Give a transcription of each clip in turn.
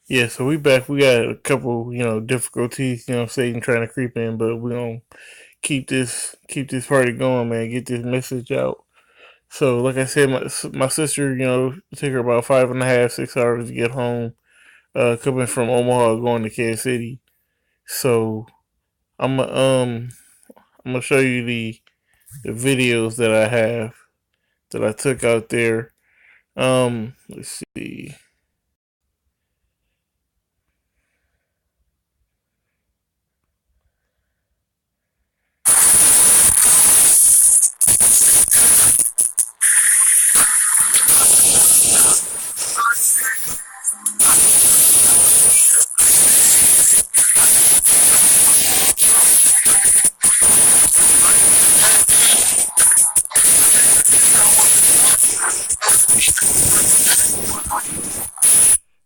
Yeah, so we back. We got a couple, difficulties, Satan trying to creep in, but we gonna keep this party going, man. Get this message out. So, like I said, my sister, it took her about 5.5, 6 hours to get home. Coming from Omaha, going to Kansas City. So I'm I'm gonna show you the videos that I have that I took out there. Let's see.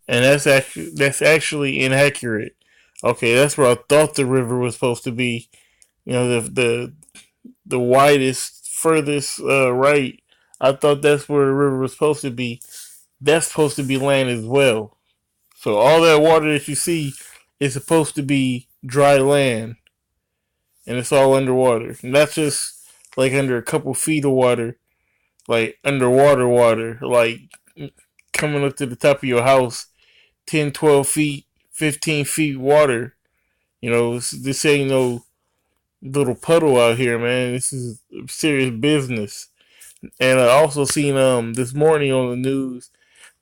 And that's actually inaccurate. Okay, that's where I thought the river was supposed to be. The widest, furthest right. I thought that's where the river was supposed to be. That's supposed to be land as well. So all that water that you see is supposed to be dry land, and it's all underwater. Not just like under a couple feet of water, like underwater water, like coming up to the top of your house, 10, 12 feet, 15 feet water. This ain't no little puddle out here, man. This is serious business. And I also seen this morning on the news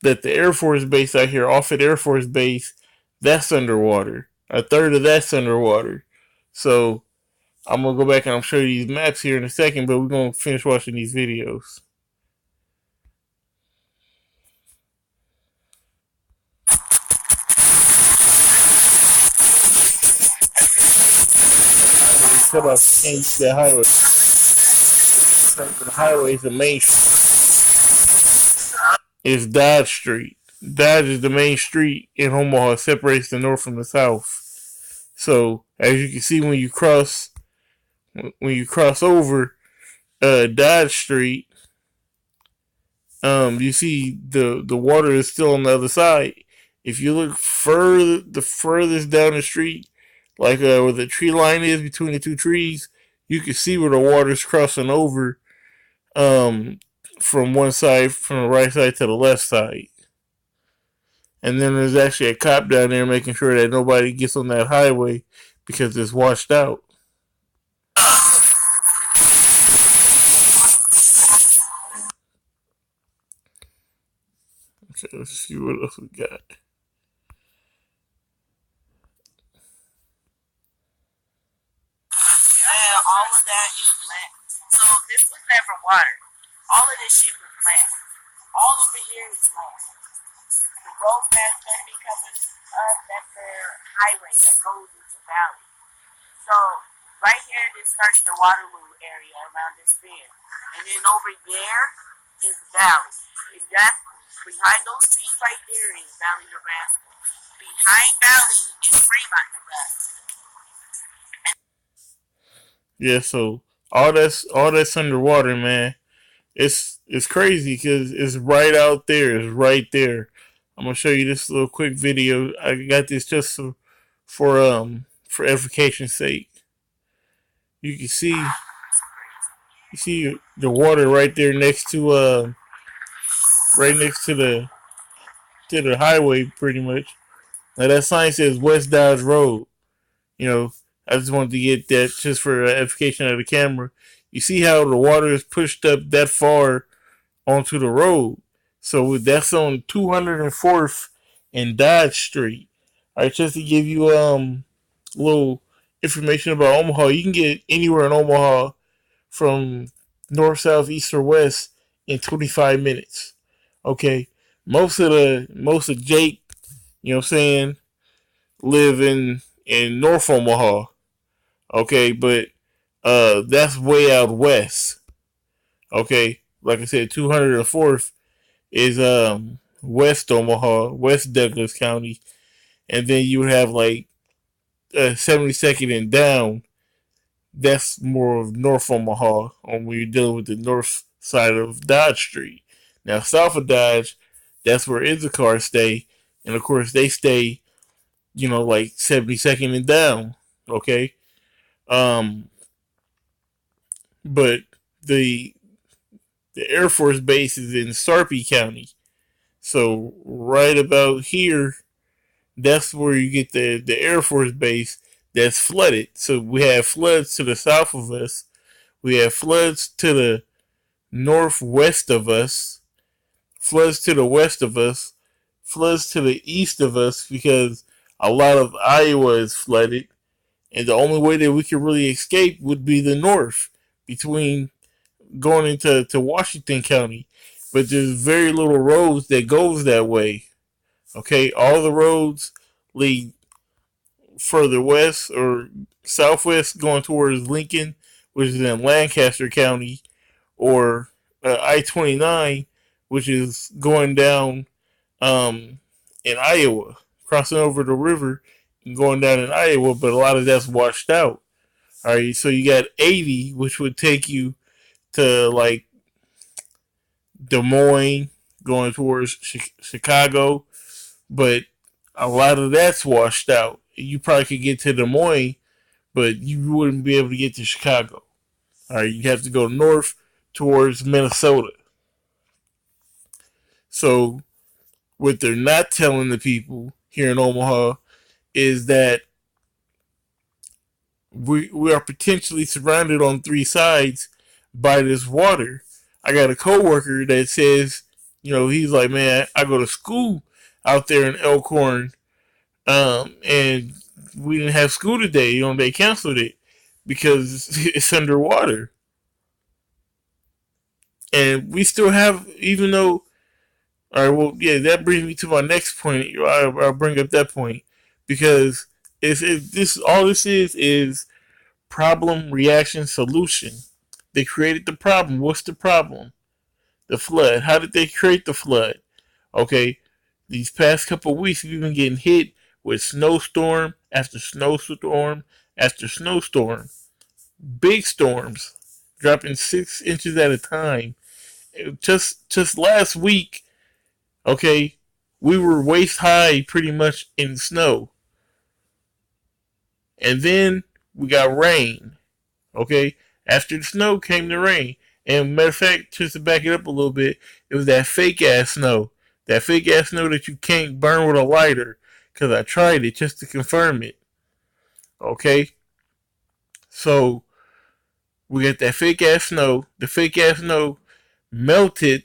that the Air Force Base out here, Offutt Air Force Base, that's underwater. A third of that's underwater. So I'm gonna go back and I'll show you these maps here in a second, but we're gonna finish watching these videos. Cut off, can't use that highway. The highway is the main is Dodge Street. Dodge is the main street in Omaha. It separates the north from the south. So as you can see when you cross over Dodge Street, you see the water is still on the other side. If you look further, the furthest down the street, like where the tree line is between the two trees, you can see where the water's crossing over um, from one side, from the right side to the left side. And then there's actually a cop down there making sure that nobody gets on that highway because it's washed out. Okay, let's see what else we got. And all of that is land. So this was never water. All of this shit was land. All over here is land. The road that's gonna be coming up, that's their highway that goes into valley. So right here, this starts the Waterloo area around this bend, and then over there is valley. Exactly behind those trees right there is Valley, Nebraska. Behind Valley is Fremont, Nebraska. Yeah, so all that's underwater, man. It's crazy because it's right out there. It's right there. I'm gonna show you this little quick video. I got this just for edification's sake. You can see you see the water right there next to right next to the highway, pretty much. Now that sign says West Dodge Road. You know, I just wanted to get that just for edification of the camera. You see how the water is pushed up that far onto the road. So that's on 204th and Dodge Street. All right, just to give you a little information about Omaha, you can get anywhere in Omaha from north, south, east, or west in 25 minutes. Okay, most of Jake, you know what I'm saying, live in North Omaha. Okay, but that's way out west. Okay, like I said, 204th is West Omaha, West Douglas County, and then you would have like 72nd and down. That's more of North Omaha on when you're dealing with the north side of Dodge Street. Now south of Dodge, that's where Issachar stay. and of course they stay, like 72nd and down. Okay, um, but the the Air Force Base is in Sarpy County, so right about here, that's where you get the Air Force Base that's flooded. So we have floods to the south of us, we have floods to the northwest of us, floods to the west of us, floods to the east of us because a lot of Iowa is flooded, and the only way that we could really escape would be the north between going into Washington County. But there's very little roads that goes that way. Okay, all the roads lead further west or southwest going towards Lincoln, which is in Lancaster County, or I-29, which is going down in Iowa, crossing over the river and going down in Iowa, but a lot of that's washed out. All right, so you got 80, which would take you to like Des Moines, going towards Chicago, but a lot of that's washed out. You probably could get to Des Moines, but you wouldn't be able to get to Chicago. All right, you have to go north towards Minnesota. So what they're not telling the people here in Omaha is that we are potentially surrounded on three sides by this water. I got a coworker that says, he's like, man, I go to school out there in Elkhorn, and we didn't have school today. They canceled it because it's underwater, and we still have, even though. All right, well, yeah, that brings me to my next point. I'll bring up that point because if this all this is problem, reaction, solution. They created the problem. What's the problem? The flood. How did they create the flood? Okay, these past couple of weeks we've been getting hit with snowstorm after snowstorm after snowstorm. Big storms, dropping 6 inches at a time. Just last week, okay, we were waist high pretty much in snow. And then we got rain. Okay, after the snow came the rain. And matter of fact, just to back it up a little bit, it was that fake ass snow. That fake ass snow that you can't burn with a lighter. Because I tried it just to confirm it. Okay? So, we got that fake ass snow. The fake ass snow melted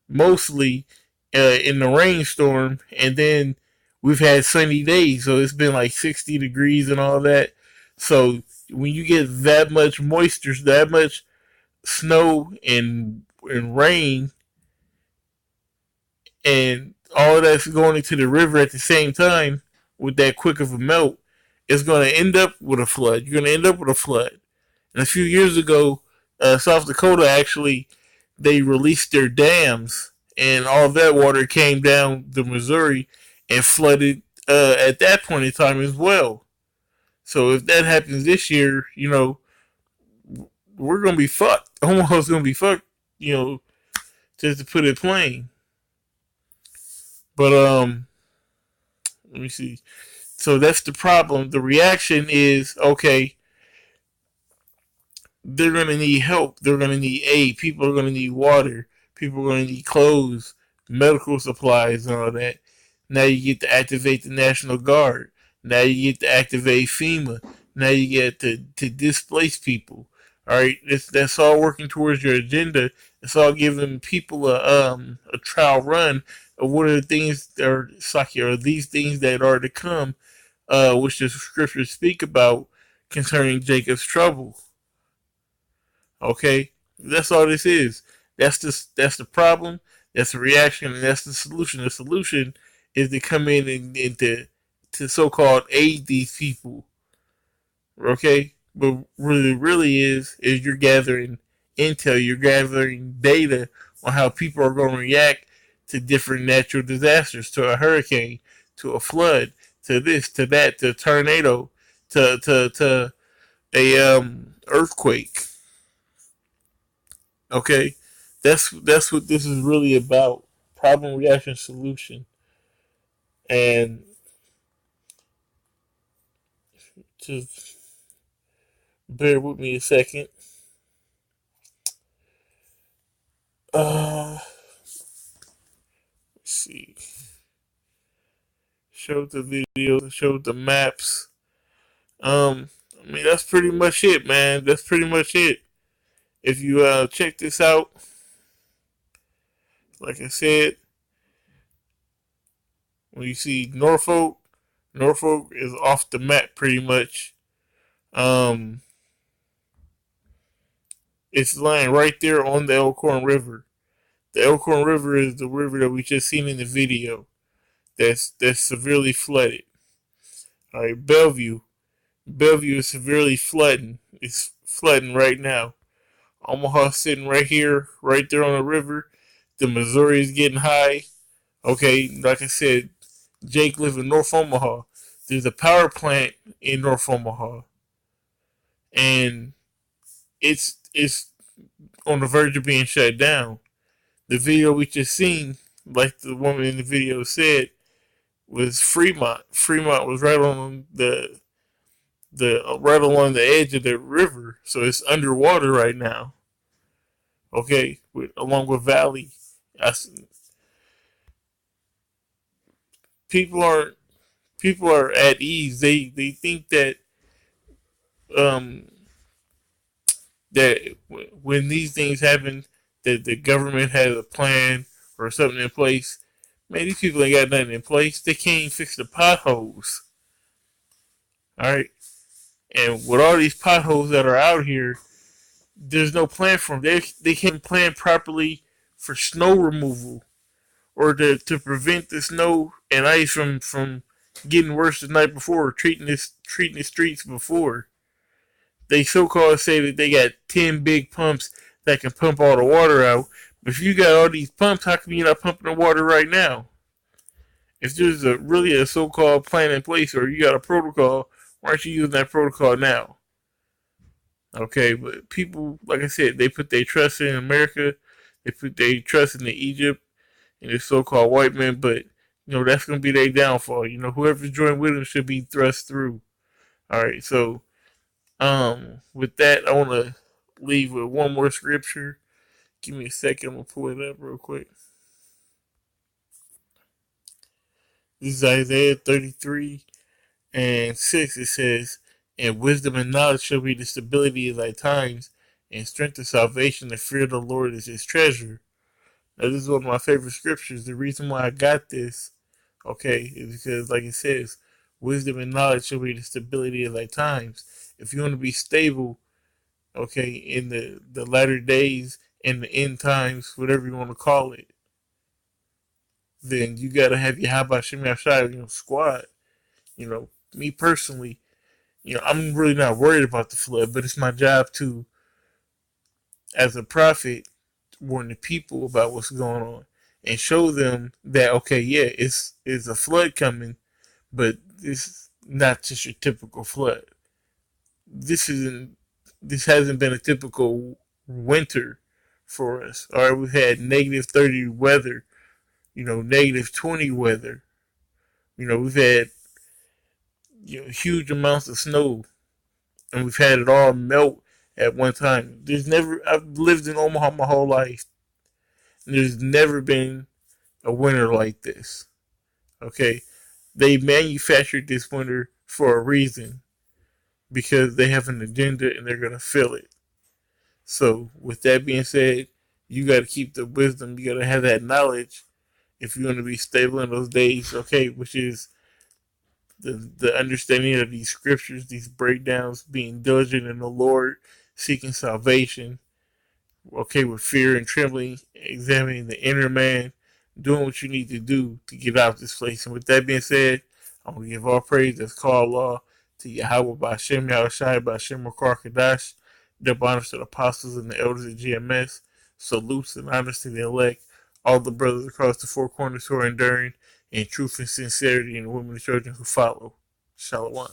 mostly in the rainstorm. And then we've had sunny days. So, it's been like 60 degrees and all that. So, when you get that much moisture, that much snow and rain, and all of that's going into the river at the same time with that quick of a melt, it's going to end up with a flood. You're going to end up with a flood. And a few years ago, South Dakota actually they released their dams, and all of that water came down the Missouri and flooded at that point in time as well. So if that happens this year, we're gonna be fucked. Omaha's gonna be fucked. Just to put it plain. But let me see. So that's the problem. The reaction is okay. They're gonna need help. They're gonna need aid. People are gonna need water. People are gonna need clothes, medical supplies, and all that. Now you get to activate the National Guard. Now you get to activate FEMA. Now you get to displace people. All right, that's all working towards your agenda. It's all giving people a trial run of what are the things that are Saki or these things that are to come, which the scriptures speak about concerning Jacob's trouble. Okay, that's all this is. That's the problem. That's the reaction, and that's the solution. The solution is to come in and to so-called aid these people. Okay, but really is you're gathering intel, you're gathering data on how people are going to react to different natural disasters, to a hurricane, to a flood, to this, to that, to a tornado, to a earthquake. Okay, that's what this is really about. Problem, reaction, solution. And just bear with me a second. Let's see. Showed the videos, showed the maps. I mean that's pretty much it, man. That's pretty much it. If you check this out, like I said, when you see Norfolk, Norfolk is off the map pretty much. Um, it's lying right there on the Elkhorn River. The Elkhorn River is the river that we just seen in the video. That's severely flooded. All right, Bellevue. Bellevue is severely flooding. It's flooding right now. Omaha sitting right here, right there on the river. The Missouri is getting high. Okay, like I said, Jake lives in North Omaha. There's a power plant in North Omaha, and it's on the verge of being shut down. The video we just seen, like the woman in the video said, was Fremont. Fremont was right on the right along the edge of the river, so it's underwater right now. Okay, along with Valley, I, people aren't people are at ease. They think um that when these things happen, that the government has a plan or something in place. Man, these people ain't got nothing in place. They can't even fix the potholes. All right, and with all these potholes that are out here, there's no plan for them. They can't plan properly for snow removal or to prevent the snow and ice from getting worse the night before, or treating the streets before. They so called say that they got 10 big pumps that can pump all the water out. But if you got all these pumps, how come you're not pumping the water right now? If there's really a so called plan in place or you got a protocol, why aren't you using that protocol now? Okay, but people, like I said, they put their trust in America, they put their trust in the Egypt and the so called white men, but that's gonna be their downfall. Whoever's joined with them should be thrust through. Alright, so with that I wanna leave with one more scripture. Give me a second, I'm gonna pull it up real quick. This is Isaiah 33:6. It says, "And wisdom and knowledge shall be the stability of thy times, and strength of salvation, the fear of the Lord is his treasure." Now, this is one of my favorite scriptures. The reason why I got this, okay, is because, like it says, wisdom and knowledge shall be the stability of thy times. If you want to be stable, okay, in the latter days, in the end times, whatever you want to call it, then you got to have your how about Shimmy Ashai, squad. Me personally, I'm really not worried about the flood, but it's my job to, as a prophet, warn the people about what's going on and show them that okay, yeah, it's a flood coming, but this is not just your typical flood. This isn't. This hasn't been a typical winter for us. All right, we've had -30 weather, -20 weather. We've had huge amounts of snow, and we've had it all melt at one time. I've lived in Omaha my whole life. And there's never been a winter like this. Okay, they manufactured this winter for a reason because they have an agenda and they're gonna fill it. So, with that being said, you got to keep the wisdom. You got to have that knowledge if you want to be stable in those days. Okay, which is the understanding of these scriptures, these breakdowns, being diligent in the Lord, seeking salvation, okay, with fear and trembling, examining the inner man, doing what you need to do to get out of this place. And with that being said, I'm going to give all praise that's called law to Yahweh by Shem Yahushai by Shem Kadash. Double honors to the apostles and the elders of GMS. Salutes and honors to the elect, all the brothers across the four corners who are enduring in truth and sincerity, and the women and children who follow. Shalom.